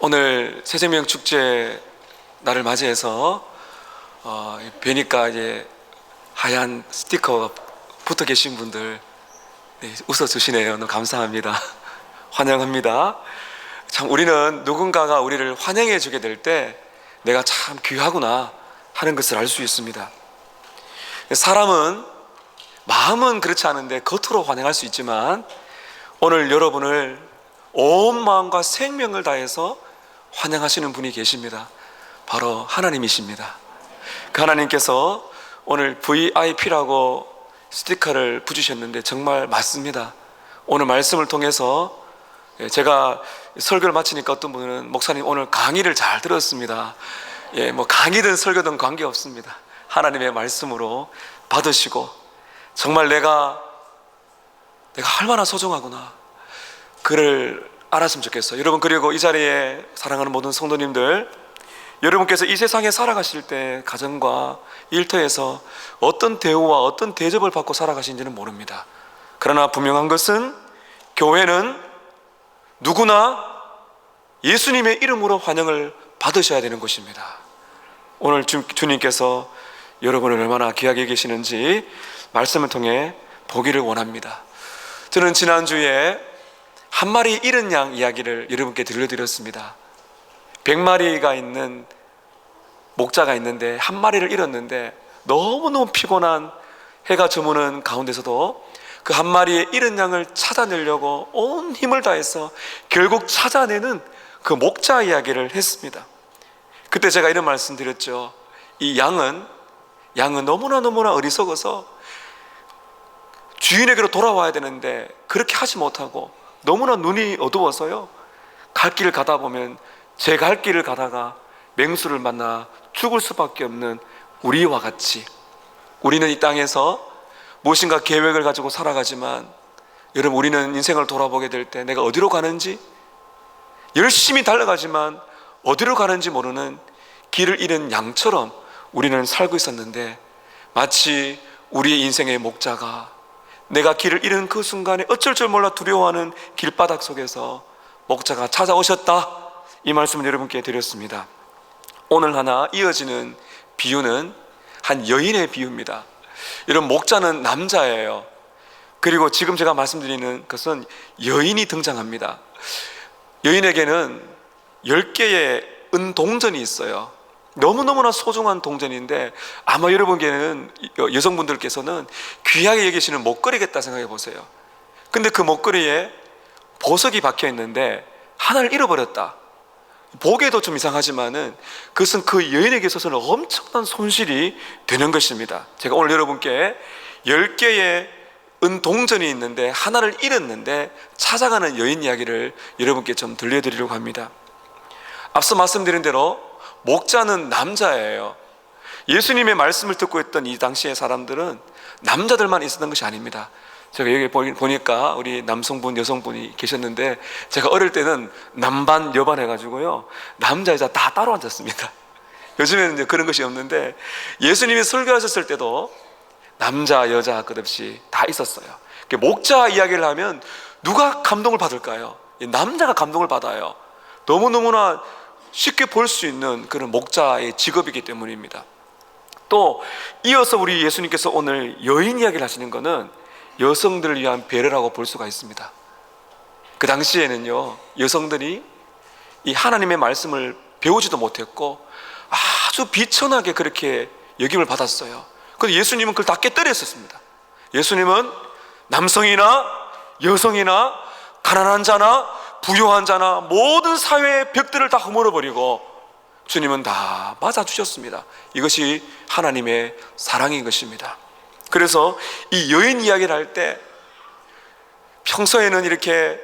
오늘 새생명 축제 날을 맞이해서 뵈니까 이제 하얀 스티커 붙어 계신 분들 웃어주시네요. 너무 감사합니다. 환영합니다. 참 우리는 누군가가 우리를 환영해 주게 될 때 내가 참 귀하구나 하는 것을 알 수 있습니다. 사람은 마음은 그렇지 않은데 겉으로 환영할 수 있지만 오늘 여러분을 온 마음과 생명을 다해서 환영하시는 분이 계십니다. 바로 하나님이십니다. 그 하나님께서 오늘 VIP라고 스티커를 붙이셨는데 정말 맞습니다. 오늘 말씀을 통해서 제가 설교를 마치니까 어떤 분은 목사님 오늘 강의를 잘 들었습니다. 뭐 강의든 설교든 관계없습니다. 하나님의 말씀으로 받으시고 정말 내가 얼마나 소중하구나 그를 알았으면 좋겠어요. 여러분, 그리고 이 자리에 사랑하는 모든 성도님들, 여러분께서 이 세상에 살아가실 때 가정과 일터에서 어떤 대우와 어떤 대접을 받고 살아가신지는 모릅니다. 그러나 분명한 것은 교회는 누구나 예수님의 이름으로 환영을 받으셔야 되는 곳입니다. 오늘 주님께서 여러분을 얼마나 귀하게 계시는지 말씀을 통해 보기를 원합니다. 저는 지난주에 한 마리 잃은 양 이야기를 여러분께 들려드렸습니다. 100마리가 있는 목자가 있는데 한 마리를 잃었는데 너무너무 피곤한 해가 저무는 가운데서도 그 한 마리의 잃은 양을 찾아내려고 온 힘을 다해서 결국 찾아내는 그 목자 이야기를 했습니다. 그때 제가 이런 말씀 드렸죠. 이 양은 너무나 어리석어서 주인에게로 돌아와야 되는데 그렇게 하지 못하고 너무나 눈이 어두워서요, 갈 길을 가다 보면 제 갈 길을 가다가 맹수를 만나 죽을 수밖에 없는 우리와 같이, 우리는 이 땅에서 무엇인가 계획을 가지고 살아가지만 여러분, 우리는 인생을 돌아보게 될 때 내가 어디로 가는지, 열심히 달려가지만 어디로 가는지 모르는 길을 잃은 양처럼 우리는 살고 있었는데, 마치 우리의 인생의 목자가 내가 길을 잃은 그 순간에 어쩔 줄 몰라 두려워하는 길바닥 속에서 목자가 찾아오셨다, 이 말씀을 여러분께 드렸습니다. 오늘 하나 이어지는 비유는 한 여인의 비유입니다. 여러분, 목자는 남자예요. 그리고 지금 제가 말씀드리는 것은 여인이 등장합니다. 여인에게는 10개의 은동전이 있어요. 너무너무나 소중한 동전인데 아마 여러분께는, 여성분들께서는 귀하게 여기시는 목걸이겠다 생각해 보세요. 근데 그 목걸이에 보석이 박혀 있는데 하나를 잃어버렸다. 보기에도 좀 이상하지만은 그것은 그 여인에게 있어서는 엄청난 손실이 되는 것입니다. 제가 오늘 여러분께 10개의 은동전이 있는데 하나를 잃었는데 찾아가는 여인 이야기를 여러분께 좀 들려드리려고 합니다. 앞서 말씀드린 대로 목자는 남자예요. 예수님의 말씀을 듣고 있던 이 당시의 사람들은 남자들만 있었던 것이 아닙니다. 제가 여기 보니까 우리 남성분, 여성분이 계셨는데 제가 어릴 때는 남반, 여반 해가지고요, 남자, 여자 다 따로 앉았습니다. 요즘에는 이제 그런 것이 없는데 예수님이 설교하셨을 때도 남자, 여자 끝없이 다 있었어요. 목자 이야기를 하면 누가 감동을 받을까요? 남자가 감동을 받아요. 너무너무나 쉽게 볼 수 있는 그런 목자의 직업이기 때문입니다. 또 이어서 우리 예수님께서 오늘 여인 이야기를 하시는 것은 여성들을 위한 배려라고 볼 수가 있습니다. 그 당시에는요, 여성들이 이 하나님의 말씀을 배우지도 못했고 아주 비천하게 그렇게 여김을 받았어요. 그런데 예수님은 그걸 다 깨뜨렸었습니다. 예수님은 남성이나 여성이나 가난한 자나 부유한 자나 모든 사회의 벽들을 다 허물어버리고 주님은 다 맞아주셨습니다. 이것이 하나님의 사랑인 것입니다. 그래서 이 여인 이야기를 할 때 평소에는 이렇게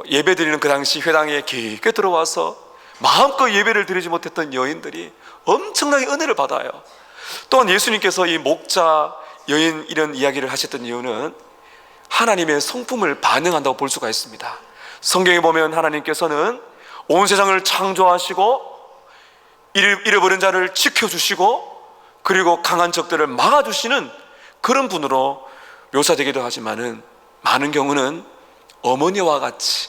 예배 드리는 그 당시 회당에 깊게 들어와서 마음껏 예배를 드리지 못했던 여인들이 엄청나게 은혜를 받아요. 또한 예수님께서 이 목자, 여인 이런 이야기를 하셨던 이유는 하나님의 성품을 반영한다고 볼 수가 있습니다. 성경에 보면 하나님께서는 온 세상을 창조하시고 잃어버린 자를 지켜주시고 그리고 강한 적들을 막아주시는 그런 분으로 묘사되기도 하지만은 많은 경우는 어머니와 같이,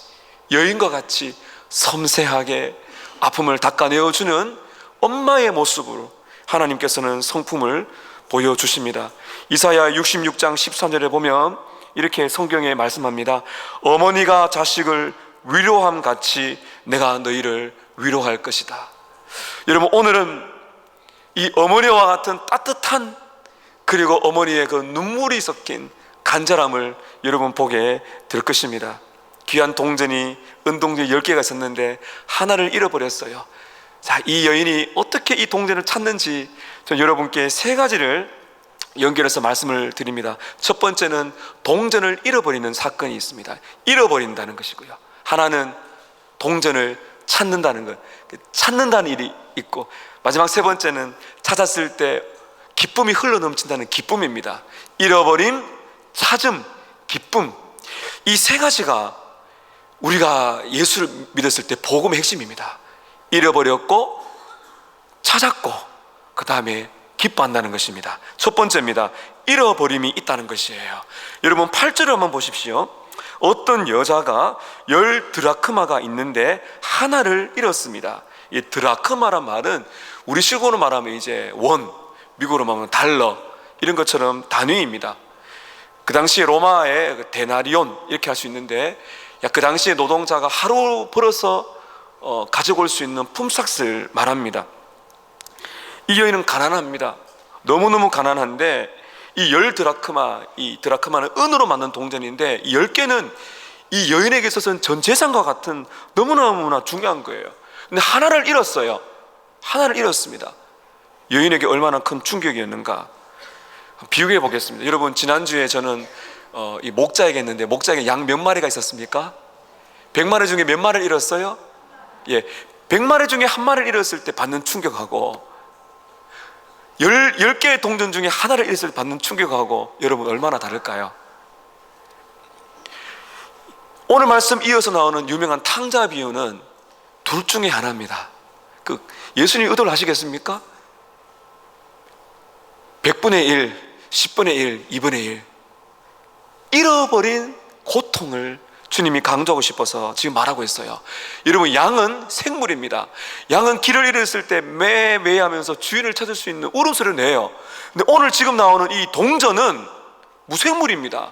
여인과 같이 섬세하게 아픔을 닦아내어주는 엄마의 모습으로 하나님께서는 성품을 보여주십니다. 이사야 66장 13절에 보면 이렇게 성경에 말씀합니다. 어머니가 자식을 위로함 같이 내가 너희를 위로할 것이다. 여러분, 오늘은 이 어머니와 같은 따뜻한, 그리고 어머니의 그 눈물이 섞인 간절함을 여러분 보게 될 것입니다. 귀한 동전이, 은동전이 10개가 있었는데 하나를 잃어버렸어요. 자, 이 여인이 어떻게 이 동전을 찾는지 전 여러분께 3가지를 연결해서 말씀을 드립니다. 첫 번째는 동전을 잃어버리는 사건이 있습니다. 잃어버린다는 것이고요. 하나는 동전을 찾는다는 것, 찾는다는 일이 있고, 마지막 3번째는 찾았을 때 기쁨이 흘러넘친다는 기쁨입니다. 잃어버림, 찾음, 기쁨, 이 3가지가 우리가 예수를 믿었을 때 복음의 핵심입니다. 잃어버렸고 찾았고 그 다음에 기뻐한다는 것입니다. 첫 번째입니다. 잃어버림이 있다는 것이에요. 여러분 8절을 한번 보십시오. 어떤 여자가 10드라크마가 있는데 하나를 잃었습니다. 이 드라크마란 말은 우리 식으로 말하면 이제 원, 미국으로 말하면 달러, 이런 것처럼 단위입니다. 그 당시에 로마의 데나리온 이렇게 할 수 있는데, 그 당시에 노동자가 하루 벌어서 가져올 수 있는 품삯을 말합니다. 이 여인은 가난합니다. 너무너무 가난한데 이 10드라크마, 이 드라크마는 은으로 만든 동전인데 이 10개는 이 여인에게 있어서는 전 재산과 같은 너무너무나 중요한 거예요. 근데 하나를 잃었어요. 하나를 잃었습니다. 여인에게 얼마나 큰 충격이었는가 비유해 보겠습니다. 여러분, 지난주에 저는 이 목자에게 했는데, 목자에게 양 몇 마리가 있었습니까? 100마리 중에 몇 마리를 잃었어요? 예, 100마리 중에 한 마리를 잃었을 때 받는 충격하고 10개의 동전 중에 하나를 잃었을 때 받는 충격하고 여러분 얼마나 다를까요? 오늘 말씀 이어서 나오는 유명한 탕자 비유는 둘 중에 하나입니다. 예수님 의도를 하시겠습니까? 100분의 1, 10분의 1, 2분의 1, 잃어버린 고통을 주님이 강조하고 싶어서 지금 말하고 있어요. 여러분, 양은 생물입니다. 양은 길을 잃었을 때 매매하면서 주인을 찾을 수 있는 울음소리를 내요. 근데 오늘 지금 나오는 이 동전은 무생물입니다.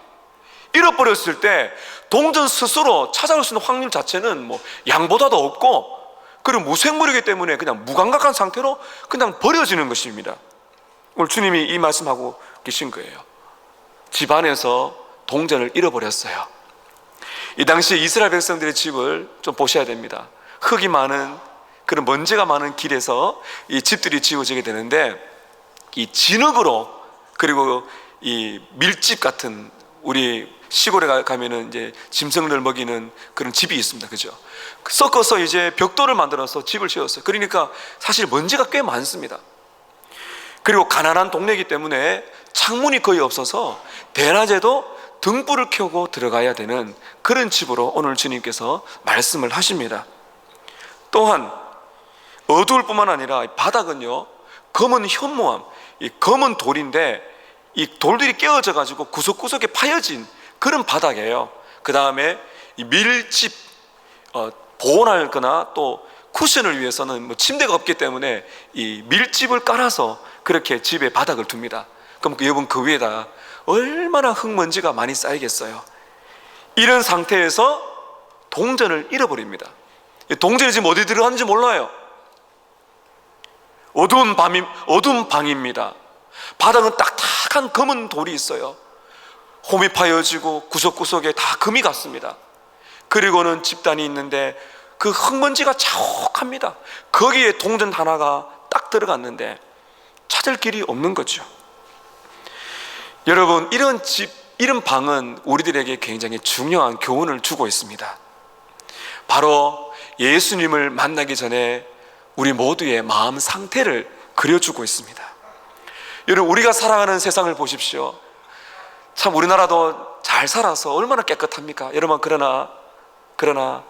잃어버렸을 때 동전 스스로 찾아올 수 있는 확률 자체는 뭐 양보다도 없고, 그리고 무생물이기 때문에 그냥 무감각한 상태로 그냥 버려지는 것입니다. 오늘 주님이 이 말씀하고 계신 거예요. 집안에서 동전을 잃어버렸어요. 이 당시 이스라엘 백성들의 집을 좀 보셔야 됩니다. 흙이 많은, 그런 먼지가 많은 길에서 이 집들이 지어지게 되는데, 이 진흙으로, 그리고 이 밀집 같은, 우리 시골에 가면은 이제 짐승들 먹이는 그런 집이 있습니다. 그죠? 섞어서 이제 벽돌을 만들어서 집을 지었어요. 그러니까 사실 먼지가 꽤 많습니다. 그리고 가난한 동네이기 때문에 창문이 거의 없어서 대낮에도 등불을 켜고 들어가야 되는 그런 집으로 오늘 주님께서 말씀을 하십니다. 또한 어두울 뿐만 아니라 바닥은요, 검은 현무암, 이 검은 돌인데 이 돌들이 깨어져 가지고 구석구석에 파여진 그런 바닥이에요. 그 다음에 이 밀집, 보온할 거나 또 쿠션을 위해서는 뭐 침대가 없기 때문에 이 밀집을 깔아서 그렇게 집에 바닥을 둡니다. 그럼 여러분, 그 위에다 얼마나 흙먼지가 많이 쌓이겠어요. 이런 상태에서 동전을 잃어버립니다. 동전이 지금 어디 들어갔는지 몰라요. 어두운 방입니다. 바닥은 딱딱한 검은 돌이 있어요. 홈이 파여지고 구석구석에 다 금이 갔습니다. 그리고는 집단이 있는데 그 흙먼지가 자욱합니다. 거기에 동전 하나가 딱 들어갔는데 찾을 길이 없는 거죠. 여러분, 이런 방은 우리들에게 굉장히 중요한 교훈을 주고 있습니다. 바로 예수님을 만나기 전에 우리 모두의 마음 상태를 그려주고 있습니다. 여러분, 우리가 살아가는 세상을 보십시오. 참 우리나라도 잘 살아서 얼마나 깨끗합니까? 여러분, 그러나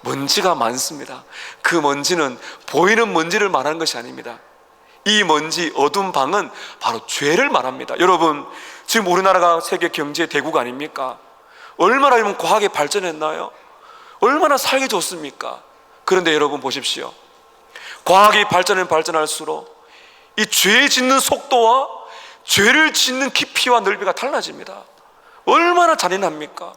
먼지가 많습니다. 그 먼지는 보이는 먼지를 말하는 것이 아닙니다. 이 먼지, 어두운 방은 바로 죄를 말합니다. 여러분, 지금 우리나라가 세계 경제의 대국 아닙니까? 얼마나 여러분 과학이 발전했나요? 얼마나 살기 좋습니까? 그런데 여러분 보십시오. 과학이 발전할수록 이 죄 짓는 속도와 죄를 짓는 깊이와 넓이가 달라집니다. 얼마나 잔인합니까?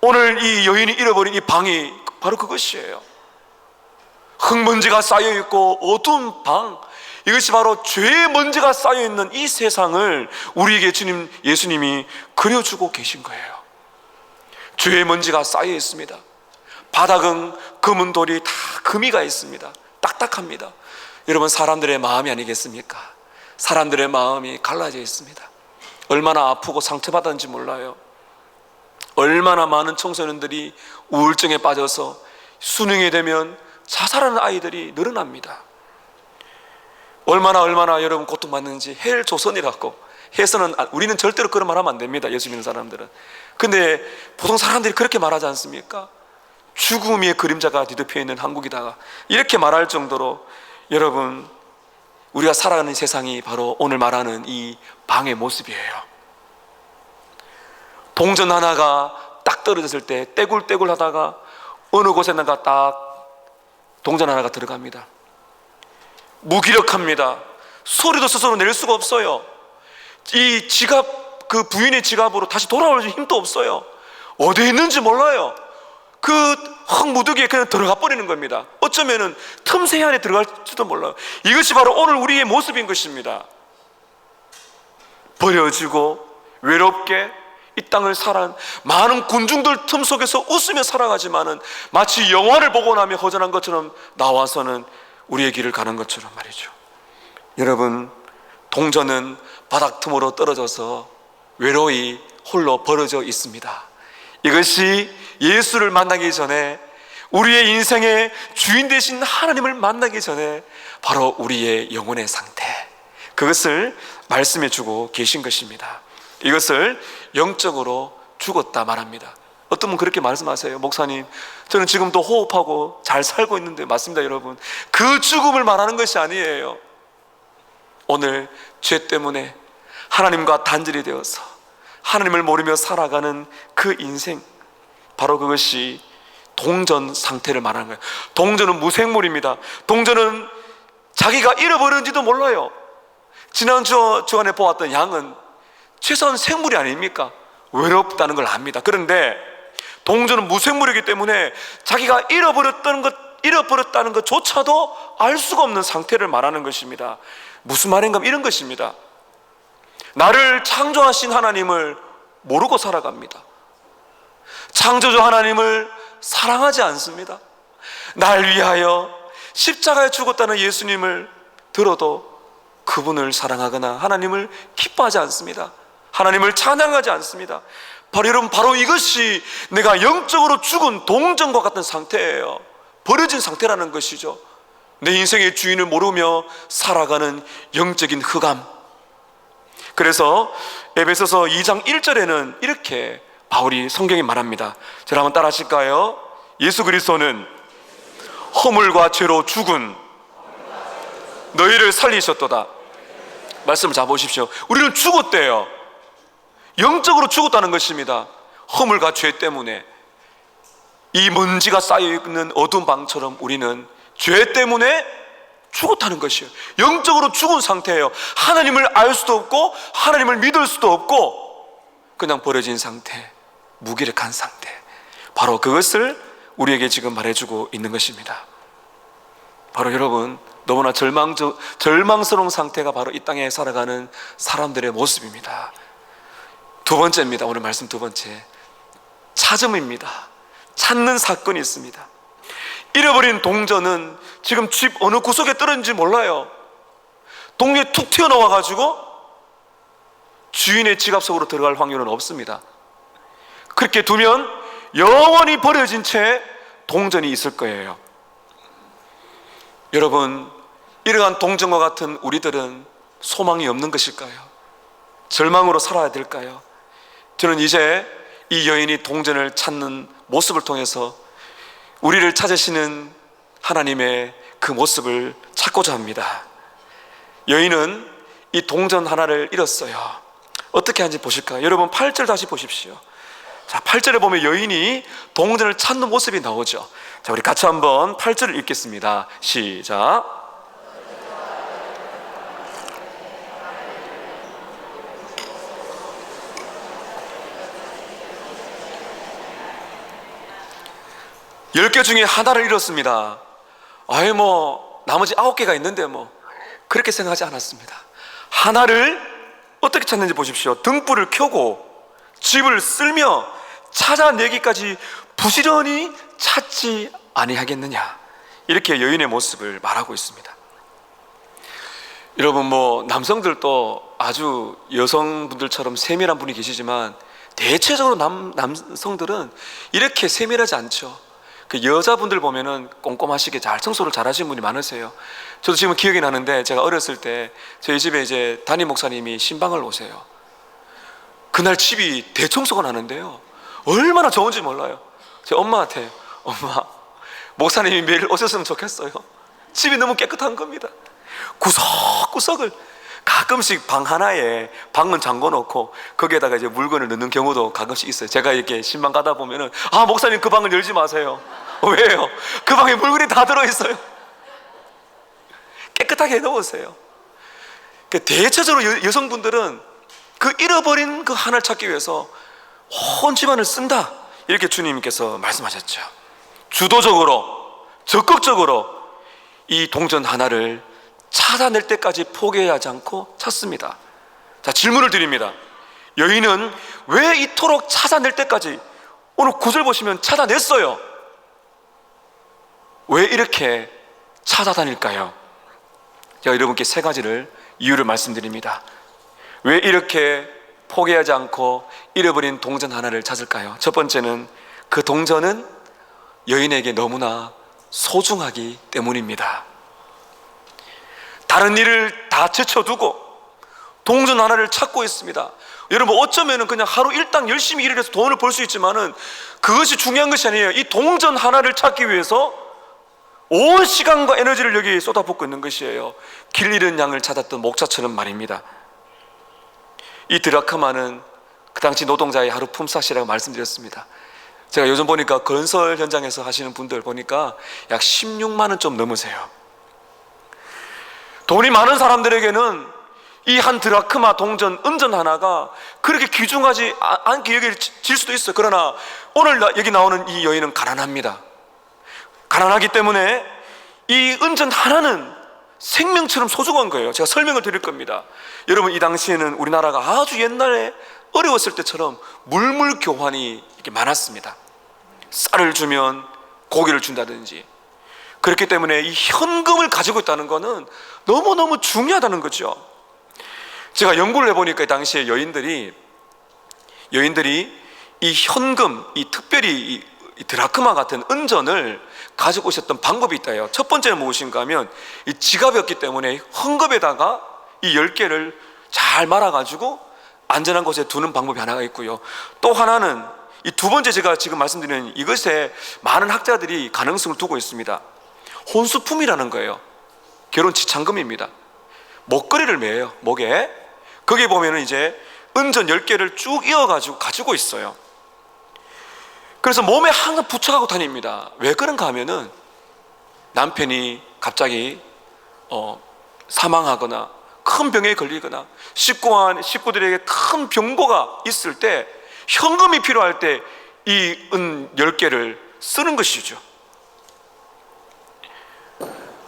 오늘 이 여인이 잃어버린 이 방이 바로 그것이에요. 흙먼지가 쌓여있고 어두운 방, 이것이 바로 죄의 먼지가 쌓여있는 이 세상을 우리에게 주님 예수님이 그려주고 계신 거예요. 죄의 먼지가 쌓여 있습니다. 바닥은 검은 돌이 다 금이가 있습니다. 딱딱합니다. 여러분, 사람들의 마음이 아니겠습니까? 사람들의 마음이 갈라져 있습니다. 얼마나 아프고 상처받았는지 몰라요. 얼마나 많은 청소년들이 우울증에 빠져서 수능이 되면 자살하는 아이들이 늘어납니다. 얼마나 여러분 고통받는지. 헬조선이라고, 해서는 우리는 절대로 그런 말 하면 안 됩니다, 예수 믿는 사람들은. 근데 보통 사람들이 그렇게 말하지 않습니까? 죽음의 그림자가 뒤덮여 있는 한국이다, 이렇게 말할 정도로 여러분, 우리가 살아가는 세상이 바로 오늘 말하는 이 방의 모습이에요. 동전 하나가 딱 떨어졌을 때 떼굴떼굴 하다가 어느 곳에다가 딱 동전 하나가 들어갑니다. 무기력합니다. 소리도 스스로 낼 수가 없어요. 이 지갑, 그 부인의 지갑으로 다시 돌아올 힘도 없어요. 어디에 있는지 몰라요. 그 흙무더기에 그냥 들어가 버리는 겁니다. 어쩌면은 틈새 안에 들어갈지도 몰라요. 이것이 바로 오늘 우리의 모습인 것입니다. 버려지고 외롭게 이 땅을 살아 많은 군중들 틈 속에서 웃으며 살아가지만은 마치 영화를 보고 나면 허전한 것처럼 나와서는 우리의 길을 가는 것처럼 말이죠. 여러분, 동전은 바닥 틈으로 떨어져서 외로이 홀로 벌어져 있습니다. 이것이 예수를 만나기 전에, 우리의 인생의 주인 되신 하나님을 만나기 전에 바로 우리의 영혼의 상태, 그것을 말씀해 주고 계신 것입니다. 이것을 영적으로 죽었다 말합니다. 어떤 분 그렇게 말씀하세요. 목사님, 저는 지금도 호흡하고 잘 살고 있는데. 맞습니다, 여러분. 그 죽음을 말하는 것이 아니에요. 오늘 죄 때문에 하나님과 단절이 되어서 하나님을 모르며 살아가는 그 인생, 바로 그것이 동전 상태를 말하는 거예요. 동전은 무생물입니다. 동전은 자기가 잃어버렸는지도 몰라요. 지난 주간에 보았던 양은 최소한 생물이 아닙니까? 외롭다는 걸 압니다. 그런데 동전은 무생물이기 때문에 자기가 잃어버렸다는 것조차도 알 수가 없는 상태를 말하는 것입니다. 무슨 말인가 하면 이런 것입니다. 나를 창조하신 하나님을 모르고 살아갑니다. 창조주 하나님을 사랑하지 않습니다. 날 위하여 십자가에 죽었다는 예수님을 들어도 그분을 사랑하거나 하나님을 기뻐하지 않습니다. 하나님을 찬양하지 않습니다. 여러분, 바로 이것이 내가 영적으로 죽은 동전과 같은 상태예요. 버려진 상태라는 것이죠. 내 인생의 주인을 모르며 살아가는 영적인 흑암. 그래서 에베소서 2장 1절에는 이렇게 바울이 성경에 말합니다. 저를 한번 따라 하실까요? 예수 그리스도는 허물과 죄로 죽은 너희를 살리셨도다. 말씀을 잡아보십시오. 우리는 죽었대요. 영적으로 죽었다는 것입니다. 허물과 죄 때문에 이 먼지가 쌓여있는 어두운 방처럼 우리는 죄 때문에 죽었다는 것이에요. 영적으로 죽은 상태예요. 하나님을 알 수도 없고 하나님을 믿을 수도 없고 그냥 버려진 상태, 무기력한 상태, 바로 그것을 우리에게 지금 말해주고 있는 것입니다. 바로 여러분, 너무나 절망스러운 상태가 바로 이 땅에 살아가는 사람들의 모습입니다. 두 번째입니다. 오늘 말씀 두 번째, 찾음입니다. 찾는 사건이 있습니다. 잃어버린 동전은 지금 집 어느 구석에 떨어진지 몰라요. 동네에 툭 튀어나와가지고 주인의 지갑 속으로 들어갈 확률은 없습니다. 그렇게 두면 영원히 버려진 채 동전이 있을 거예요. 여러분, 이러한 동전과 같은 우리들은 소망이 없는 것일까요? 절망으로 살아야 될까요? 저는 이제 이 여인이 동전을 찾는 모습을 통해서 우리를 찾으시는 하나님의 그 모습을 찾고자 합니다. 여인은 이 동전 하나를 잃었어요. 어떻게 하는지 보실까요? 여러분 8절 다시 보십시오. 자, 8절에 보면 여인이 동전을 찾는 모습이 나오죠. 자, 우리 같이 한번 8절을 읽겠습니다. 시작. 열 개 중에 하나를 잃었습니다. 아예 뭐 나머지 9개가 있는데 뭐 그렇게 생각하지 않았습니다. 하나를 어떻게 찾는지 보십시오. 등불을 켜고 집을 쓸며 찾아내기까지 부지런히 찾지 아니하겠느냐, 이렇게 여인의 모습을 말하고 있습니다. 여러분, 뭐 남성들도 아주 여성분들처럼 세밀한 분이 계시지만 대체적으로 남성들은 이렇게 세밀하지 않죠. 그 여자분들 보면은 꼼꼼하시게 잘 청소를 잘 하시는 분이 많으세요. 저도 지금 기억이 나는데, 제가 어렸을 때 저희 집에 이제 담임 목사님이 신방을 오세요. 그날 집이 대청소가 나는데요, 얼마나 좋은지 몰라요. 제 엄마한테, 엄마, 목사님이 매일 오셨으면 좋겠어요. 집이 너무 깨끗한 겁니다. 구석구석을 가끔씩 방 하나에 방문 잠궈 놓고 거기에다가 이제 물건을 넣는 경우도 가끔씩 있어요. 제가 이렇게 신방 가다 보면은, 아, 목사님 그 방을 열지 마세요. 왜요? 그 방에 물건이 다 들어있어요. 깨끗하게 해놓으세요. 대체적으로 여성분들은 그 잃어버린 그 하나를 찾기 위해서 온 집안을 쓴다, 이렇게 주님께서 말씀하셨죠. 주도적으로, 적극적으로 이 동전 하나를 찾아낼 때까지 포기하지 않고 찾습니다. 자, 질문을 드립니다. 여인은 왜 이토록 찾아낼 때까지, 오늘 9절 보시면 찾아냈어요. 왜 이렇게 찾아다닐까요? 제가 여러분께 세 가지를 이유를 말씀드립니다. 왜 이렇게 포기하지 않고 잃어버린 동전 하나를 찾을까요? 첫 번째는 그 동전은 여인에게 너무나 소중하기 때문입니다. 다른 일을 다 제쳐두고 동전 하나를 찾고 있습니다. 여러분, 어쩌면 그냥 하루 일당 열심히 일을 해서 돈을 벌 수 있지만은 그것이 중요한 것이 아니에요. 이 동전 하나를 찾기 위해서 온 시간과 에너지를 여기 쏟아붓고 있는 것이에요. 길 잃은 양을 찾았던 목자처럼 말입니다. 이 드라크마는 그 당시 노동자의 하루 품삯이라고 말씀드렸습니다. 제가 요즘 보니까 건설 현장에서 하시는 분들 보니까 약 16만 원 좀 넘으세요. 돈이 많은 사람들에게는 이 한 드라크마 동전, 은전 하나가 그렇게 귀중하지 않게 여겨질 수도 있어요. 그러나 오늘 여기 나오는 이 여인은 가난합니다. 가난하기 때문에 이 은전 하나는 생명처럼 소중한 거예요. 제가 설명을 드릴 겁니다. 여러분, 이 당시에는 우리나라가 아주 옛날에 어려웠을 때처럼 물물 교환이 이렇게 많았습니다. 쌀을 주면 고기를 준다든지. 그렇기 때문에 이 현금을 가지고 있다는 것은 너무너무 중요하다는 거죠. 제가 연구를 해보니까 이 당시에 여인들이 이 현금, 이 특별히 이 드라크마 같은 은전을 가지고 오셨던 방법이 있다요. 첫 번째는 무엇인가 하면, 이 지갑이었기 때문에 헝겊에다가 이 10개를 잘 말아가지고 안전한 곳에 두는 방법이 하나가 있고요. 또 하나는 이 두 번째, 제가 지금 말씀드리는 이것에 많은 학자들이 가능성을 두고 있습니다. 혼수품이라는 거예요. 결혼 지참금입니다. 목걸이를 매요, 목에. 거기에 보면은 이제 은전 10개를 쭉 이어가지고 가지고 있어요. 그래서 몸에 항상 붙여가고 다닙니다. 왜 그런가 하면은 남편이 갑자기 사망하거나 큰 병에 걸리거나 식구들에게 큰 병고가 있을 때 현금이 필요할 때 이 은 10개를 쓰는 것이죠.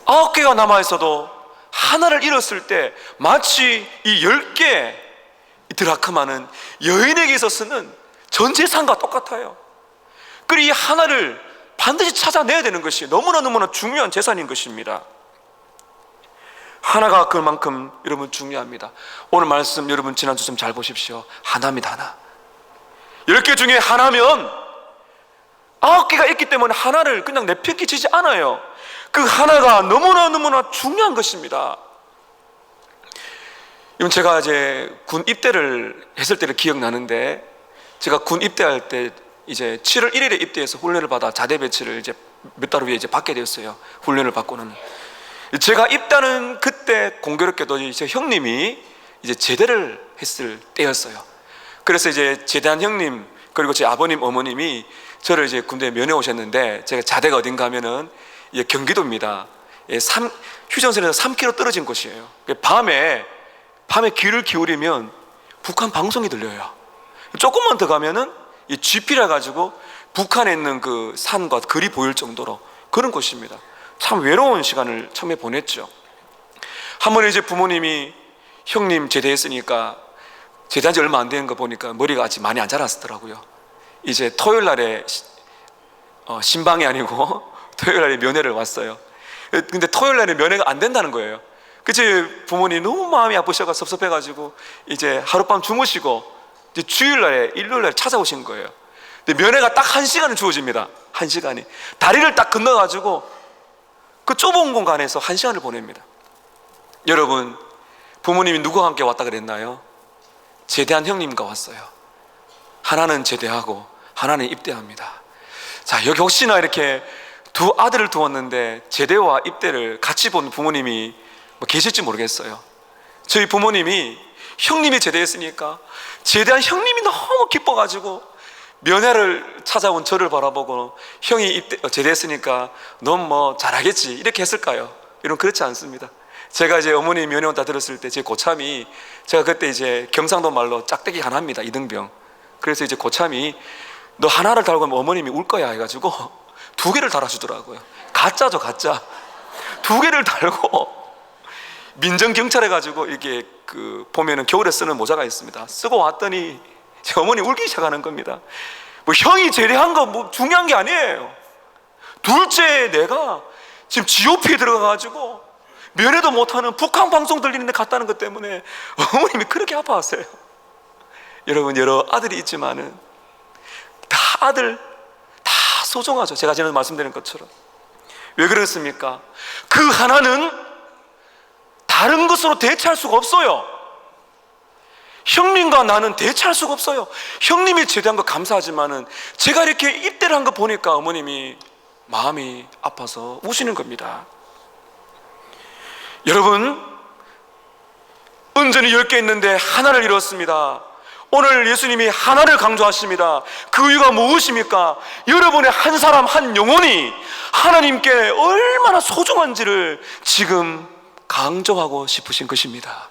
9개가 남아있어도 하나를 잃었을 때 마치 이 10개 드라크마는 여인에게 있어서는 전 재산과 똑같아요. 그리고 이 하나를 반드시 찾아내야 되는 것이 너무나 중요한 재산인 것입니다. 하나가 그만큼 여러분 중요합니다. 오늘 말씀 여러분 지난주 좀 잘 보십시오. 하나입니다. 하나. 10개 중에 하나면 9개가 있기 때문에 하나를 그냥 내팽개치지 않아요. 그 하나가 너무나 중요한 것입니다. 이건 제가 이제 군 입대를 했을 때를 기억나는데, 제가 군 입대할 때 이제 7월 1일에 입대해서 훈련을 받아 자대 배치를 이제 몇 달 후에 이제 받게 되었어요. 훈련을 받고는. 제가 입대하는 그때 공교롭게도 이제 형님이 이제 제대를 했을 때였어요. 그래서 이제 제대한 형님 그리고 제 아버님 어머님이 저를 이제 군대에 면회 오셨는데, 제가 자대가 어딘가 하면은 경기도입니다. 휴전선에서 3km 떨어진 곳이에요. 밤에 귀를 기울이면 북한 방송이 들려요. 조금만 더 가면은 이 GP라 가지고 북한에 있는 그 산과 글이 보일 정도로 그런 곳입니다. 참 외로운 시간을 처음에 보냈죠. 한 번에 이제 부모님이 형님 제대했으니까, 제대한 지 얼마 안 되는 거 보니까 머리가 아직 많이 안 자랐더라고요. 이제 토요일 날에 신방이 아니고 토요일 날에 면회를 왔어요. 근데 토요일 날에 면회가 안 된다는 거예요. 그치, 부모님 너무 마음이 아프셔가 섭섭해가지고 이제 하룻밤 주무시고 이제 주일 날에 일요일 날에 찾아오신 거예요. 근데 면회가 딱 1시간을 주어집니다. 1시간이 다리를 딱 건너가지고 그 좁은 공간에서 1시간을 보냅니다. 여러분, 부모님이 누구와 함께 왔다 그랬나요? 제대한 형님과 왔어요. 하나는 제대하고 하나는 입대합니다. 자, 여기 혹시나 이렇게 두 아들을 두었는데 제대와 입대를 같이 본 부모님이 계실지 모르겠어요. 저희 부모님이 형님이 제대했으니까 제대한 형님이 너무 기뻐가지고 면회를 찾아온 저를 바라보고, 형이 제대했으니까 넌 뭐 잘하겠지 이렇게 했을까요? 이런, 그렇지 않습니다. 제가 이제 어머니 면회 온다 들었을 때 제 고참이, 제가 그때 이제 경상도 말로 짝대기 하나입니다, 이등병. 그래서 이제 고참이 너 하나를 달고 하면 어머님이 울 거야 해가지고 2개를 달아주더라고요. 가짜죠, 가짜. 2개를 달고 민정경찰 해가지고 이렇게 보면은 겨울에 쓰는 모자가 있습니다. 쓰고 왔더니 제 어머니 울기 시작하는 겁니다. 뭐 형이 제대한 거 뭐 중요한 게 아니에요. 둘째, 내가 지금 GOP에 들어가가지고 면회도 못하는 북한 방송 들리는데 갔다는 것 때문에 어머님이 그렇게 아파하세요. 여러분, 여러 아들이 있지만은 아들 다 소중하죠. 제가 전에 말씀드린 것처럼. 왜 그렇습니까? 그 하나는 다른 것으로 대체할 수가 없어요. 형님과 나는 대체할 수가 없어요. 형님이 제대한 거 감사하지만은 제가 이렇게 입대를 한 거 보니까 어머님이 마음이 아파서 우시는 겁니다. 여러분, 은전이 10개 있는데 하나를 잃었습니다. 오늘 예수님이 하나를 강조하십니다. 그 이유가 무엇입니까? 여러분의 한 사람 한 영혼이 하나님께 얼마나 소중한지를 지금 강조하고 싶으신 것입니다.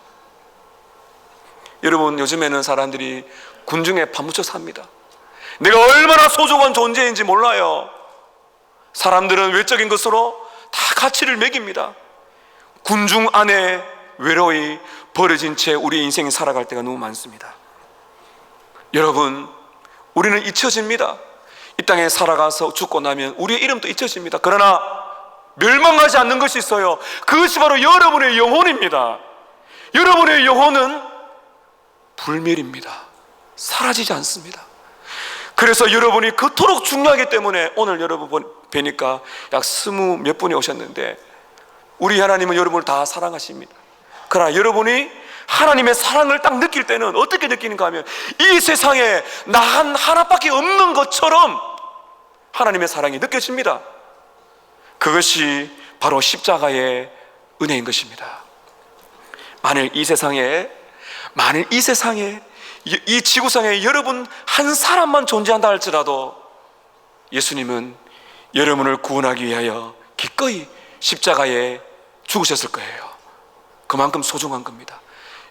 여러분, 요즘에는 사람들이 군중에 파묻혀 삽니다. 내가 얼마나 소중한 존재인지 몰라요. 사람들은 외적인 것으로 다 가치를 매깁니다. 군중 안에 외로이 버려진 채 우리 인생이 살아갈 때가 너무 많습니다. 여러분, 우리는 잊혀집니다. 이 땅에 살아가서 죽고 나면 우리의 이름도 잊혀집니다. 그러나 멸망하지 않는 것이 있어요. 그것이 바로 여러분의 영혼입니다. 여러분의 영혼은 불멸입니다. 사라지지 않습니다. 그래서 여러분이 그토록 중요하기 때문에 오늘 여러분 뵈니까 약 20 몇 분이 오셨는데, 우리 하나님은 여러분을 다 사랑하십니다. 그러나 여러분이 하나님의 사랑을 딱 느낄 때는 어떻게 느끼는가 하면, 이 세상에 나 하나밖에 없는 것처럼 하나님의 사랑이 느껴집니다. 그것이 바로 십자가의 은혜인 것입니다. 만일 이 세상에 이 지구상에 여러분 한 사람만 존재한다 할지라도 예수님은 여러분을 구원하기 위하여 기꺼이 십자가에 죽으셨을 거예요. 그만큼 소중한 겁니다.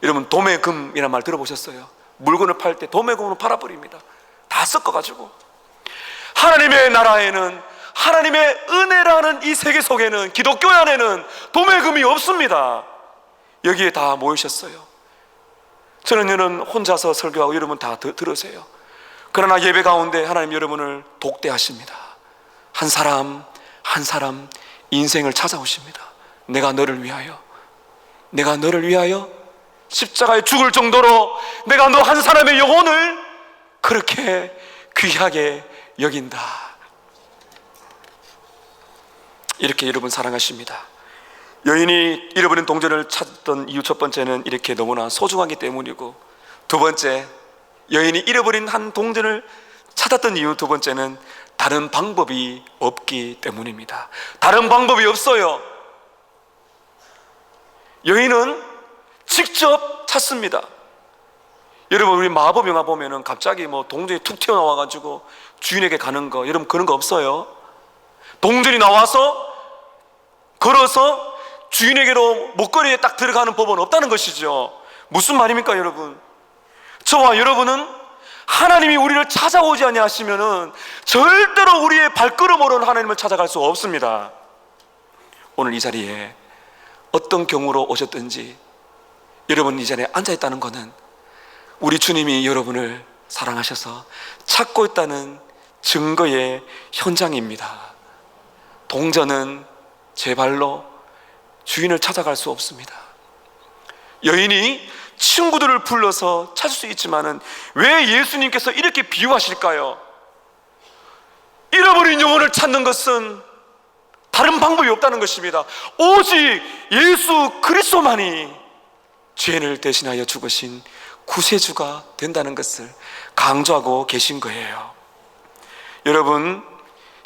여러분, 도매금이라는 말 들어보셨어요? 물건을 팔 때 도매금으로 팔아버립니다. 다 섞어가지고. 하나님의 나라에는, 하나님의 은혜라는 이 세계 속에는, 기독교 안에는 도매금이 없습니다. 여기에 다 모이셨어요. 저는 여러분 혼자서 설교하고 여러분 다 들으세요. 그러나 예배 가운데 하나님 여러분을 독대하십니다. 한 사람 한 사람 인생을 찾아오십니다. 내가 너를 위하여 십자가에 죽을 정도로 내가 너 한 사람의 영혼을 그렇게 귀하게 여긴다. 이렇게 여러분 사랑하십니다. 여인이 잃어버린 동전을 찾던 이유, 첫 번째는 이렇게 너무나 소중하기 때문이고, 두 번째, 여인이 잃어버린 한 동전을 찾았던 이유, 두 번째는 다른 방법이 없기 때문입니다. 다른 방법이 없어요. 여인은 직접 찾습니다. 여러분, 우리 마법 영화 보면은 갑자기 뭐 동전이 툭 튀어나와가지고 주인에게 가는 거, 여러분 그런 거 없어요. 동전이 나와서 걸어서 주인에게로 목걸이에 딱 들어가는 법은 없다는 것이죠. 무슨 말입니까 여러분? 저와 여러분은 하나님이 우리를 찾아오지 아니하시면은 절대로 우리의 발걸음으로는 하나님을 찾아갈 수 없습니다. 오늘 이 자리에 어떤 경우로 오셨든지 여러분 이 자리에 앉아있다는 것은 우리 주님이 여러분을 사랑하셔서 찾고 있다는 증거의 현장입니다. 동전은 제 발로 주인을 찾아갈 수 없습니다. 여인이 친구들을 불러서 찾을 수 있지만은 왜 예수님께서 이렇게 비유하실까요? 잃어버린 영혼을 찾는 것은 다른 방법이 없다는 것입니다. 오직 예수 그리스도만이 죄인을 대신하여 죽으신 구세주가 된다는 것을 강조하고 계신 거예요. 여러분,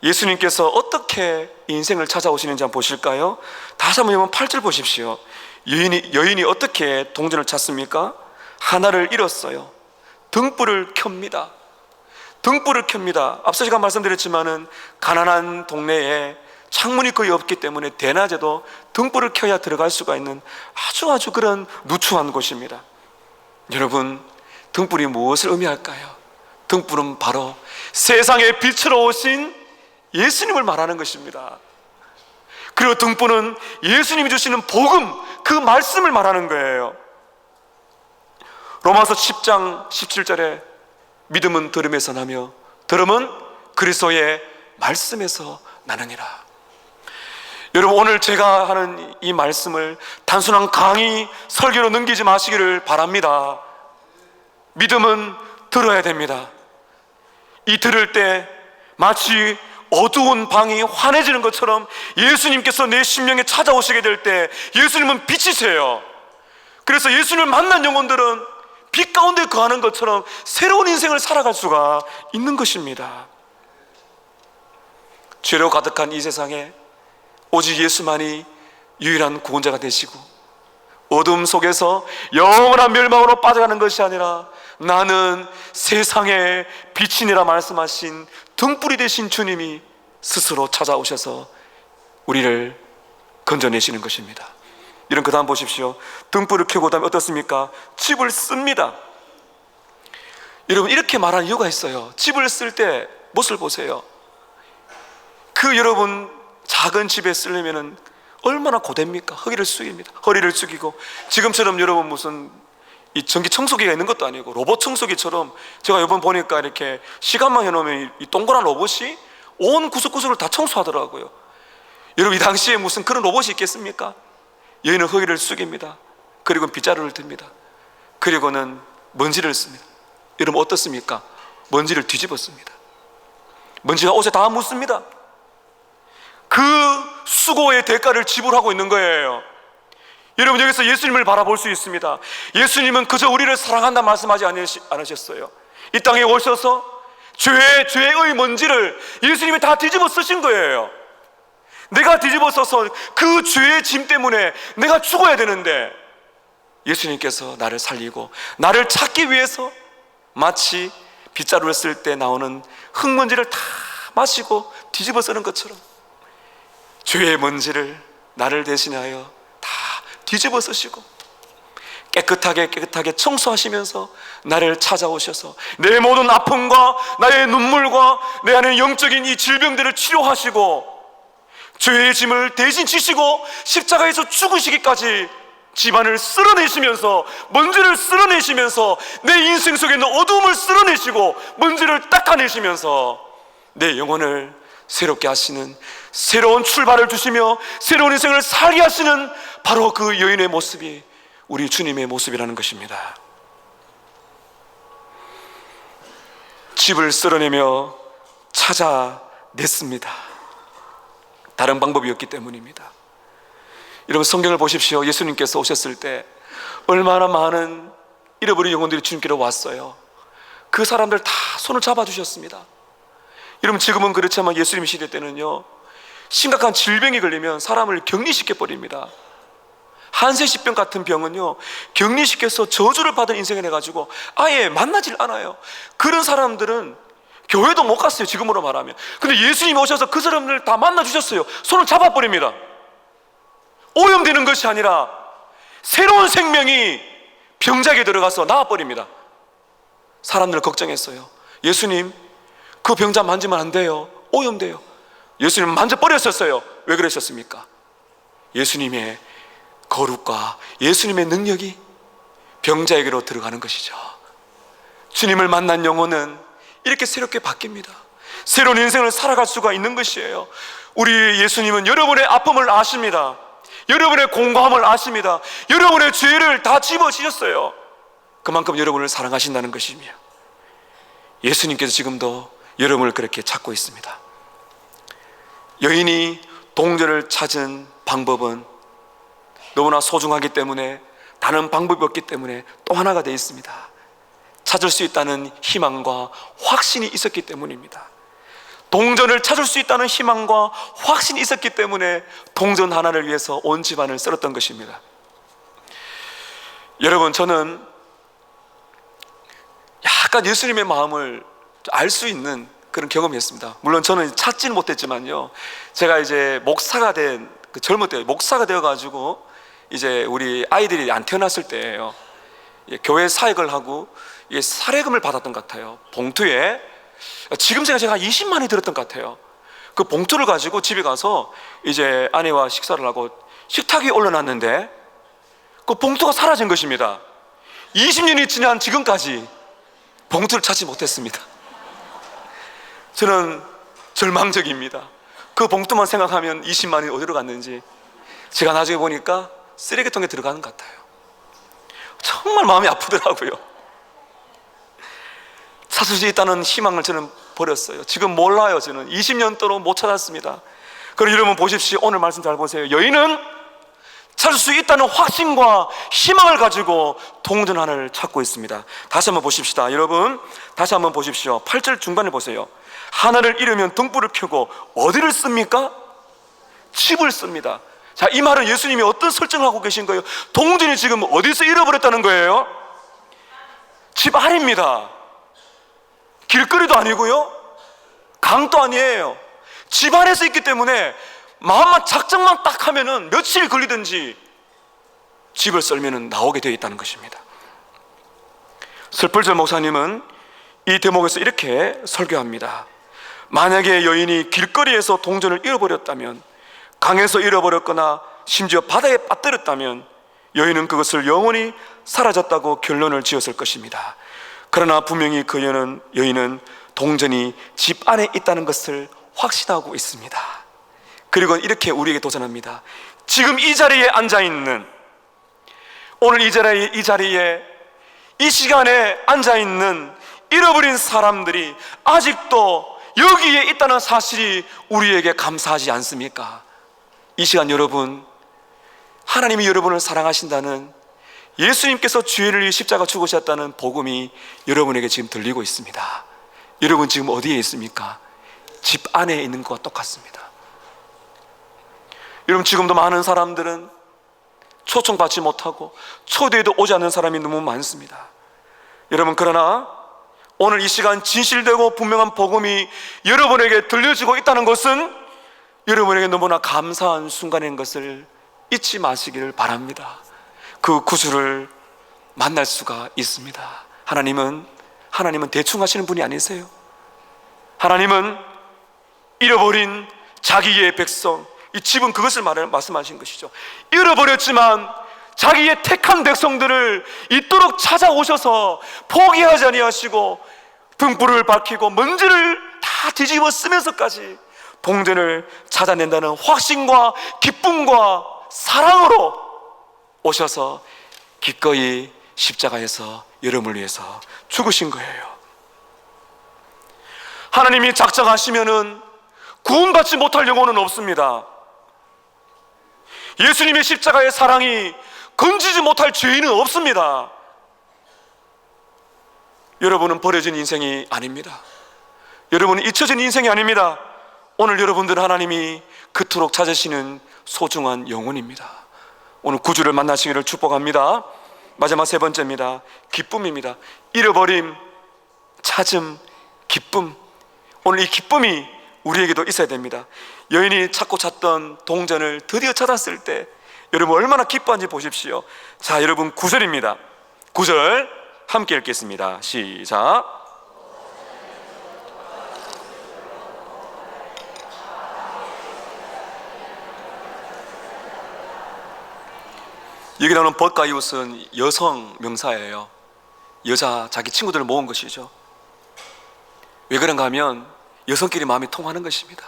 예수님께서 어떻게 인생을 찾아오시는지 한번 보실까요? 다시 한번 8절 보십시오. 여인이 어떻게 동전을 찾습니까? 하나를 잃었어요. 등불을 켭니다. 등불을 켭니다. 앞서 제가 말씀드렸지만은 가난한 동네에 창문이 거의 없기 때문에 대낮에도 등불을 켜야 들어갈 수가 있는 아주 그런 누추한 곳입니다. 여러분, 등불이 무엇을 의미할까요? 등불은 바로 세상에 빛으로 오신 예수님을 말하는 것입니다. 그리고 등불은 예수님이 주시는 복음, 그 말씀을 말하는 거예요. 로마서 10장 17절에 믿음은 들음에서 나며 들음은 그리스도의 말씀에서 나느니라. 여러분, 오늘 제가 하는 이 말씀을 단순한 강의, 설교로 넘기지 마시기를 바랍니다. 믿음은 들어야 됩니다. 이 들을 때 마치 어두운 방이 환해지는 것처럼 예수님께서 내 심령에 찾아오시게 될 때 예수님은 빛이세요. 그래서 예수님을 만난 영혼들은 빛 가운데 거하는 것처럼 새로운 인생을 살아갈 수가 있는 것입니다. 죄로 가득한 이 세상에 오직 예수만이 유일한 구원자가 되시고 어둠 속에서 영원한 멸망으로 빠져가는 것이 아니라 나는 세상의 빛이니라 말씀하신 등불이 되신 주님이 스스로 찾아오셔서 우리를 건져내시는 것입니다. 이런 그 다음 보십시오. 등불을 켜고 다음에 어떻습니까? 집을 씁니다. 여러분, 이렇게 말하는 이유가 있어요. 집을 쓸 때 무엇을 보세요? 그 여러분 작은 집에 쓰려면은 얼마나 고됩니까? 허리를 숙이고 지금처럼 여러분 무슨 이 전기 청소기가 있는 것도 아니고 로봇 청소기처럼 제가 이번 보니까 이렇게 시간만 해놓으면 이 동그란 로봇이 온 구석구석을 다 청소하더라고요. 여러분, 이 당시에 무슨 그런 로봇이 있겠습니까? 여인은 허리를 숙입니다. 그리고 빗자루를 듭니다. 그리고는 먼지를 씁니다. 여러분 어떻습니까? 먼지를 뒤집어 씁니다. 먼지가 옷에 다 묻습니다. 그 수고의 대가를 지불하고 있는 거예요. 여러분, 여기서 예수님을 바라볼 수 있습니다. 예수님은 그저 우리를 사랑한다 말씀하지 않으셨어요. 이 땅에 오셔서 죄의 먼지를 예수님이 다 뒤집어 쓰신 거예요. 내가 뒤집어 써서 그 죄의 짐 때문에 내가 죽어야 되는데 예수님께서 나를 살리고 나를 찾기 위해서 마치 빗자루를 쓸 때 나오는 흙먼지를 다 마시고 뒤집어 쓰는 것처럼 죄의 먼지를 나를 대신하여 다 뒤집어 쓰시고 깨끗하게 청소하시면서 나를 찾아오셔서 내 모든 아픔과 나의 눈물과 내 안에 영적인 이 질병들을 치료하시고 죄의 짐을 대신 지시고 십자가에서 죽으시기까지 집안을 쓸어내시면서 먼지를 쓸어내시면서 내 인생 속에 있는 어두움을 쓸어내시고 먼지를 닦아내시면서 내 영혼을 새롭게 하시는, 새로운 출발을 주시며 새로운 인생을 살게 하시는 바로 그 여인의 모습이 우리 주님의 모습이라는 것입니다. 집을 쓸어내며 찾아냈습니다. 다른 방법이 없기 때문입니다. 여러분, 성경을 보십시오. 예수님께서 오셨을 때 얼마나 많은 잃어버린 영혼들이 주님께로 왔어요. 그 사람들 다 손을 잡아주셨습니다. 여러분, 지금은 그렇지만 예수님 시대 때는요, 심각한 질병이 걸리면 사람을 격리시켜 버립니다. 한세시병 같은 병은요, 격리시켜서 저주를 받은 인생이 돼가지고 아예 만나질 않아요. 그런 사람들은 교회도 못 갔어요, 지금으로 말하면. 근데 예수님이 오셔서 그 사람들 다 만나주셨어요. 손을 잡아버립니다. 오염되는 것이 아니라 새로운 생명이 병자에게 들어가서 나와버립니다. 사람들 걱정했어요. 예수님, 그 병자 만지면 안 돼요, 오염돼요. 예수님 만져버렸었어요. 왜 그러셨습니까? 예수님의 거룩과 예수님의 능력이 병자에게로 들어가는 것이죠. 주님을 만난 영혼은 이렇게 새롭게 바뀝니다. 새로운 인생을 살아갈 수가 있는 것이에요. 우리 예수님은 여러분의 아픔을 아십니다. 여러분의 공고함을 아십니다. 여러분의 죄를 다 집어지셨어요. 그만큼 여러분을 사랑하신다는 것이며, 예수님께서 지금도 여러분을 그렇게 찾고 있습니다. 여인이 동전을 찾은 방법은 너무나 소중하기 때문에, 다른 방법이 없기 때문에 또 하나가 되어 있습니다. 찾을 수 있다는 희망과 확신이 있었기 때문입니다. 동전을 찾을 수 있다는 희망과 확신이 있었기 때문에 동전 하나를 위해서 온 집안을 썰었던 것입니다. 여러분, 저는 약간 예수님의 마음을 알 수 있는 그런 경험이 있습니다. 물론 저는 찾지는 못했지만요, 제가 이제 목사가 된 그 젊을 때, 목사가 되어가지고 이제 우리 아이들이 안 태어났을 때예요. 교회 사역을 하고 사례금을 받았던 것 같아요. 봉투에 지금 제가 한 20만이 들었던 것 같아요. 그 봉투를 가지고 집에 가서 이제 아내와 식사를 하고 식탁 위에 올려놨는데 그 봉투가 사라진 것입니다. 20년이 지난 지금까지 봉투를 찾지 못했습니다. 저는 절망적입니다. 그 봉투만 생각하면 20만이 어디로 갔는지. 제가 나중에 보니까 쓰레기통에 들어가는 것 같아요. 정말 마음이 아프더라고요. 찾을 수 있다는 희망을 저는 버렸어요. 지금 몰라요. 저는 20년 동안 못 찾았습니다. 그리고 여러분 보십시오. 오늘 말씀 잘 보세요. 여인은 찾을 수 있다는 확신과 희망을 가지고 동전 하나를 찾고 있습니다. 다시 한번 보십시다. 여러분, 다시 한번 보십시오. 8절 중간에 보세요. 하나를 잃으면 등불을 켜고 어디를 씁니까? 집을 씁니다. 자, 이 말은 예수님이 어떤 설정을 하고 계신 거예요? 동전이 지금 어디서 잃어버렸다는 거예요? 집 안입니다. 길거리도 아니고요, 강도 아니에요. 집 안에서 있기 때문에 마음만 작정만 딱 하면은 며칠 걸리든지 집을 썰면은 나오게 되어 있다는 것입니다. 설펄절 목사님은 이 대목에서 이렇게 설교합니다. 만약에 여인이 길거리에서 동전을 잃어버렸다면, 강에서 잃어버렸거나 심지어 바다에 빠뜨렸다면 여인은 그것을 영원히 사라졌다고 결론을 지었을 것입니다. 그러나 분명히 그 여인은 동전이 집 안에 있다는 것을 확신하고 있습니다. 그리고 이렇게 우리에게 도전합니다. 지금 이 자리에 앉아있는, 오늘 이 자리에 이 시간에 앉아있는 잃어버린 사람들이 아직도 여기에 있다는 사실이 우리에게 감사하지 않습니까? 이 시간 여러분, 하나님이 여러분을 사랑하신다는, 예수님께서 죄를 위해 십자가 죽으셨다는 복음이 여러분에게 지금 들리고 있습니다. 여러분 지금 어디에 있습니까? 집 안에 있는 것과 똑같습니다. 여러분, 지금도 많은 사람들은 초청받지 못하고 초대에도 오지 않는 사람이 너무 많습니다. 여러분, 그러나 오늘 이 시간 진실되고 분명한 복음이 여러분에게 들려지고 있다는 것은 여러분에게 너무나 감사한 순간인 것을 잊지 마시기를 바랍니다. 그 구주를 만날 수가 있습니다. 하나님은 대충 하시는 분이 아니세요. 하나님은 잃어버린 자기의 백성, 이 집은 그것을 말씀하신 것이죠. 잃어버렸지만 자기의 택한 백성들을 있도록 찾아오셔서 포기하지 아니하시고 등불을 밝히고 먼지를 다 뒤집어 쓰면서까지 동전을 찾아낸다는 확신과 기쁨과 사랑으로 오셔서 기꺼이 십자가에서 여러분을 위해서 죽으신 거예요. 하나님이 작정하시면은 구원받지 못할 영혼은 없습니다. 예수님의 십자가의 사랑이 건지지 못할 죄인은 없습니다. 여러분은 버려진 인생이 아닙니다. 여러분은 잊혀진 인생이 아닙니다. 오늘 여러분들은 하나님이 그토록 찾으시는 소중한 영혼입니다. 오늘 구주를 만나시기를 축복합니다. 마지막 세 번째입니다. 기쁨입니다. 잃어버림, 찾음, 기쁨. 오늘 이 기쁨이 우리에게도 있어야 됩니다. 여인이 찾고 찾던 동전을 드디어 찾았을 때 여러분 얼마나 기뻐한지 보십시오. 자, 여러분 9절입니다. 9절 함께 읽겠습니다. 시작. 여기 나오는 버가이웃은 여성 명사예요. 여자 자기 친구들을 모은 것이죠. 왜 그런가 하면 여성끼리 마음이 통하는 것입니다.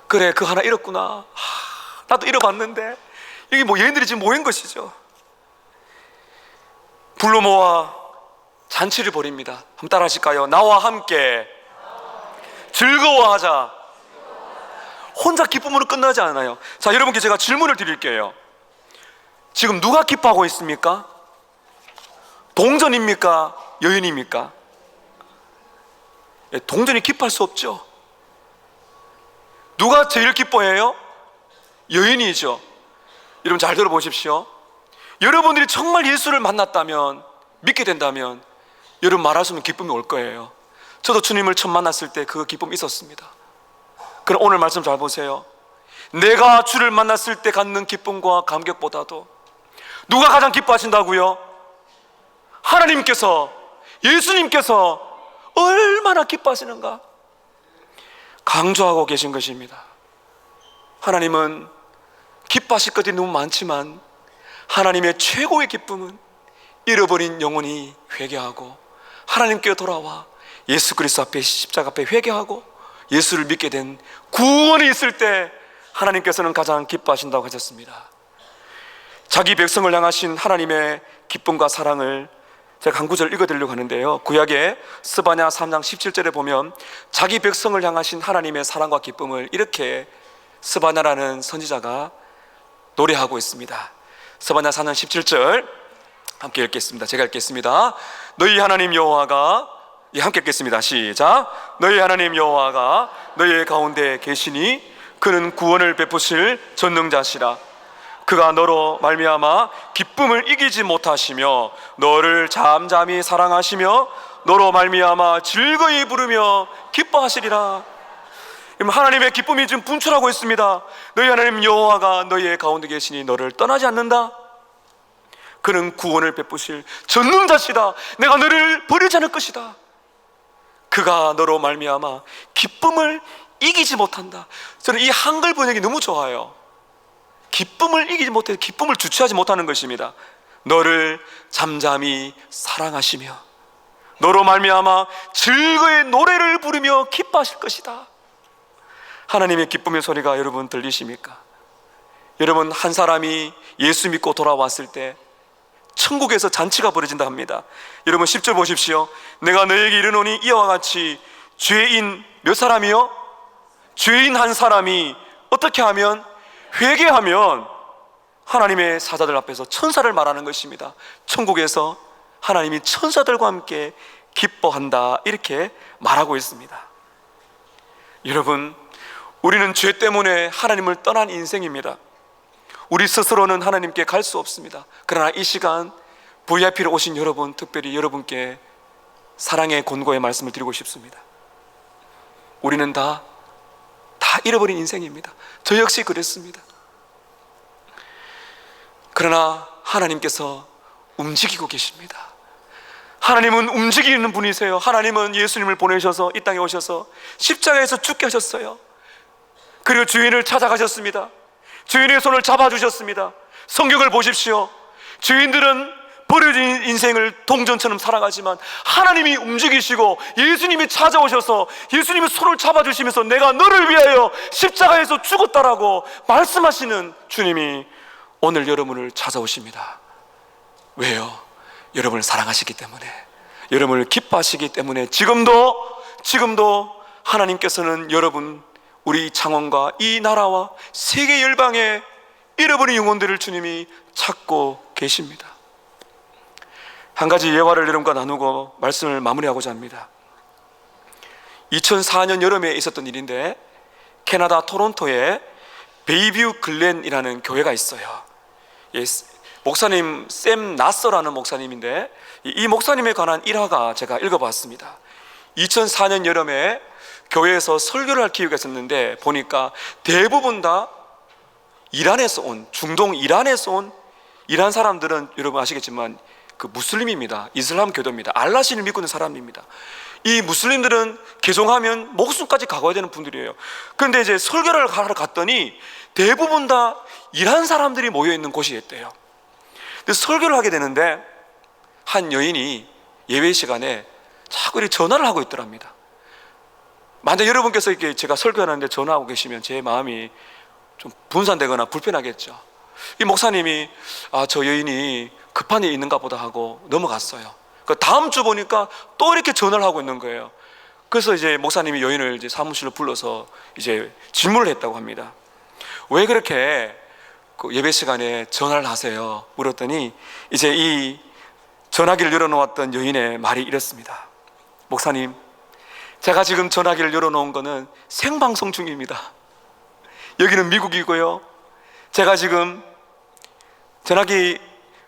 그래, 그 하나 잃었구나. 나도 잃어봤는데. 이게 뭐 여인들이 지금 모인 것이죠. 불러 모아 잔치를 벌입니다. 한번 따라 하실까요? 나와 함께 즐거워하자. 혼자 기쁨으로 끝나지 않아요. 자, 여러분께 제가 질문을 드릴게요. 지금 누가 기뻐하고 있습니까? 동전입니까? 여인입니까? 동전이 기뻐할 수 없죠. 누가 제일 기뻐해요? 여인이죠. 여러분 잘 들어보십시오. 여러분들이 정말 예수를 만났다면, 믿게 된다면 여러분 말할 수 없는 기쁨이 올 거예요. 저도 주님을 처음 만났을 때 그 기쁨이 있었습니다. 그럼 오늘 말씀 잘 보세요. 내가 주를 만났을 때 갖는 기쁨과 감격보다도 누가 가장 기뻐하신다고요? 하나님께서, 예수님께서 얼마나 기뻐하시는가 강조하고 계신 것입니다. 하나님은 기뻐하실 것이 너무 많지만 하나님의 최고의 기쁨은 잃어버린 영혼이 회개하고 하나님께 돌아와 예수 그리스도 앞에, 십자가 앞에 회개하고 예수를 믿게 된 구원이 있을 때 하나님께서는 가장 기뻐하신다고 하셨습니다. 자기 백성을 향하신 하나님의 기쁨과 사랑을 제가 한 구절 읽어드리려고 하는데요, 구약의 스바냐 3장 17절에 보면 자기 백성을 향하신 하나님의 사랑과 기쁨을 이렇게 스바냐라는 선지자가 노래하고 있습니다. 스바냐 4장 17절 함께 읽겠습니다. 제가 읽겠습니다. 너희 하나님 여호와가, 함께 읽겠습니다. 시작. 너희 하나님 여호와가 너희 가운데 계시니 그는 구원을 베푸실 전능자시라. 그가 너로 말미암아 기쁨을 이기지 못하시며 너를 잠잠히 사랑하시며 너로 말미암아 즐거이 부르며 기뻐하시리라. 하나님의 기쁨이 지금 분출하고 있습니다. 너희 하나님 여호와가 너희의 가운데 계시니 너를 떠나지 않는다. 그는 구원을 베푸실 전능자시다. 내가 너를 버리지 않을 것이다. 그가 너로 말미암아 기쁨을 이기지 못한다. 저는 이 한글 번역이 너무 좋아요. 기쁨을 이기지 못해, 기쁨을 주체하지 못하는 것입니다. 너를 잠잠히 사랑하시며 너로 말미암아 즐거이 노래를 부르며 기뻐하실 것이다. 하나님의 기쁨의 소리가 여러분 들리십니까? 여러분, 한 사람이 예수 믿고 돌아왔을 때 천국에서 잔치가 벌어진다 합니다. 여러분 10절 보십시오. 내가 너에게 이르노니 이와 같이 죄인 몇 사람이요? 죄인 한 사람이 어떻게 하면, 회개하면 하나님의 사자들 앞에서 천사를 말하는 것입니다. 천국에서 하나님이 천사들과 함께 기뻐한다, 이렇게 말하고 있습니다. 여러분, 우리는 죄 때문에 하나님을 떠난 인생입니다. 우리 스스로는 하나님께 갈 수 없습니다. 그러나 이 시간 VIP로 오신 여러분, 특별히 여러분께 사랑의 권고의 말씀을 드리고 싶습니다. 우리는 다 잃어버린 인생입니다. 저 역시 그랬습니다. 그러나 하나님께서 움직이고 계십니다. 하나님은 움직이는 분이세요. 하나님은 예수님을 보내셔서 이 땅에 오셔서 십자가에서 죽게 하셨어요. 그리고 주인을 찾아가셨습니다. 주인의 손을 잡아주셨습니다. 성경을 보십시오. 주인들은 버려진 인생을 동전처럼 살아가지만 하나님이 움직이시고 예수님이 찾아오셔서 예수님의 손을 잡아주시면서 내가 너를 위하여 십자가에서 죽었다라고 말씀하시는 주님이 오늘 여러분을 찾아오십니다. 왜요? 여러분을 사랑하시기 때문에, 여러분을 기뻐하시기 때문에 지금도 하나님께서는 여러분, 우리 창원과 이 나라와 세계 열방에 잃어버린 영혼들을 주님이 찾고 계십니다. 한 가지 예화를 여러분과 나누고 말씀을 마무리하고자 합니다. 2004년 여름에 있었던 일인데, 캐나다 토론토에 베이뷰 글렌이라는 교회가 있어요. 예, 목사님 샘 나서라는 목사님인데 이 목사님에 관한 일화가 제가 읽어봤습니다. 2004년 여름에 교회에서 설교를 할 기회가 있었는데 보니까 대부분 다 이란에서 온, 중동 이란에서 온, 이란 사람들은 여러분 아시겠지만 그 무슬림입니다. 이슬람 교도입니다. 알라신을 믿고 있는 사람입니다. 이 무슬림들은 개종하면 목숨까지 각오해야 되는 분들이에요. 그런데 이제 설교를 하러 갔더니 대부분 다 이란 사람들이 모여 있는 곳이었대요. 근데 설교를 하게 되는데 한 여인이 예배 시간에 자꾸 이렇게 전화를 하고 있더랍니다. 만약 여러분께서 이렇게 제가 설교하는데 전화하고 계시면 제 마음이 좀 분산되거나 불편하겠죠. 이 목사님이 저 여인이 급한 일이 있는가 보다 하고 넘어갔어요. 그 다음 주 보니까 또 이렇게 전화를 하고 있는 거예요. 그래서 이제 목사님이 여인을 이제 사무실로 불러서 이제 질문을 했다고 합니다. 왜 그렇게 그 예배 시간에 전화를 하세요? 물었더니 이제 이 전화기를 열어놓았던 여인의 말이 이랬습니다. 목사님, 제가 지금 전화기를 열어놓은 거는 생방송 중입니다. 여기는 미국이고요. 제가 지금 전화기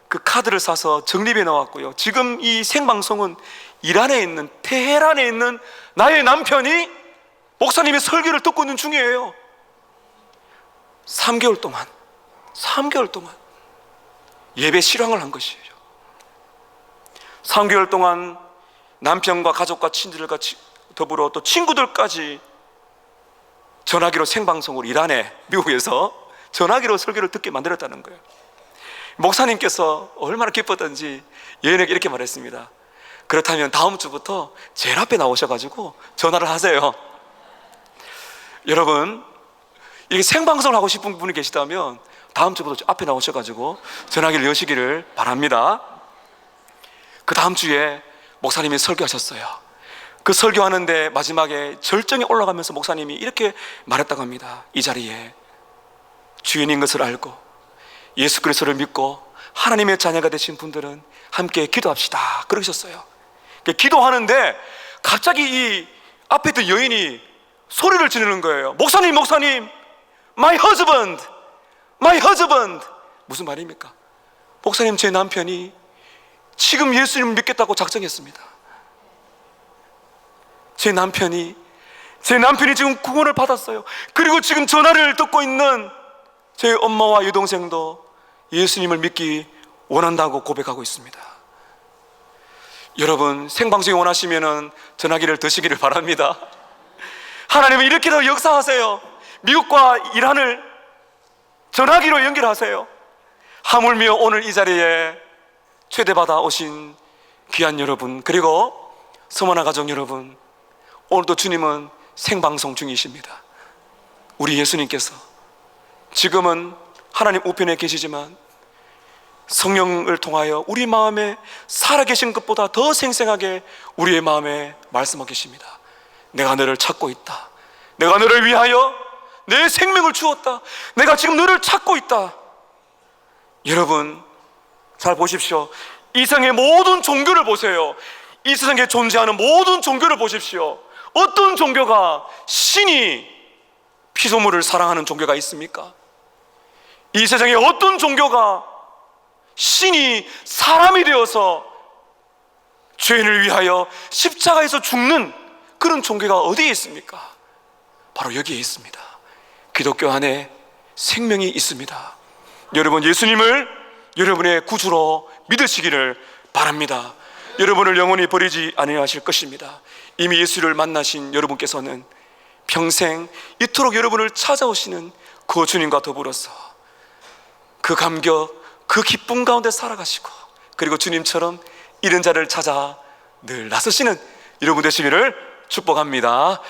그 카드를 사서 적립해 놓았고요. 지금 이 생방송은 이란에 있는, 테헤란에 있는 나의 남편이 목사님의 설교를 듣고 있는 중이에요. 3개월 동안 예배 실황을 한 것이에요. 3개월 동안 남편과 가족과 친지들과 더불어 또 친구들까지 전화기로 생방송으로 이란에, 미국에서 전화기로 설교를 듣게 만들었다는 거예요. 목사님께서 얼마나 기뻤던지 여인에게 이렇게 말했습니다. 그렇다면 다음 주부터 제일 앞에 나오셔가지고 전화를 하세요. 여러분, 이렇게 생방송을 하고 싶은 분이 계시다면 다음 주부터 앞에 나오셔가지고 전화기를 여시기를 바랍니다. 그 다음 주에 목사님이 설교하셨어요. 그 설교하는데 마지막에 절정에 올라가면서 목사님이 이렇게 말했다고 합니다. 이 자리에 주인인 것을 알고 예수 그리스도를 믿고 하나님의 자녀가 되신 분들은 함께 기도합시다, 그러셨어요. 기도하는데 갑자기 이 앞에 있던 여인이 소리를 지르는 거예요. 목사님, my husband. 무슨 말입니까? 목사님, 제 남편이 지금 예수님을 믿겠다고 작정했습니다. 제 남편이 지금 구원을 받았어요. 그리고 지금 전화를 듣고 있는 제 엄마와 여동생도 예수님을 믿기 원한다고 고백하고 있습니다. 여러분, 생방송이 원하시면 전화기를 드시기를 바랍니다. 하나님은 이렇게 더 역사하세요. 미국과 이란을 전화기로 연결하세요. 하물며 오늘 이 자리에 초대받아 오신 귀한 여러분, 그리고 서머나 가족 여러분, 오늘도 주님은 생방송 중이십니다. 우리 예수님께서 지금은 하나님 우편에 계시지만 성령을 통하여 우리 마음에 살아계신 것보다 더 생생하게 우리의 마음에 말씀하고 계십니다. 내가 너를 찾고 있다. 내가 너를 위하여 내 생명을 주었다. 내가 지금 너를 찾고 있다. 여러분, 잘 보십시오. 이 세상의 모든 종교를 보세요. 이 세상에 존재하는 모든 종교를 보십시오. 어떤 종교가 신이 피조물을 사랑하는 종교가 있습니까? 이 세상에 어떤 종교가 신이 사람이 되어서 죄인을 위하여 십자가에서 죽는 그런 종교가 어디에 있습니까? 바로 여기에 있습니다. 기독교 안에 생명이 있습니다. 여러분, 예수님을 여러분의 구주로 믿으시기를 바랍니다. 여러분을 영원히 버리지 아니하실 것입니다. 이미 예수를 만나신 여러분께서는 평생 이토록 여러분을 찾아오시는 그 주님과 더불어서 그 감격, 그 기쁨 가운데 살아가시고, 그리고 주님처럼 이런 자를 찾아 늘 나서시는 여러분 되시기를 축복합니다.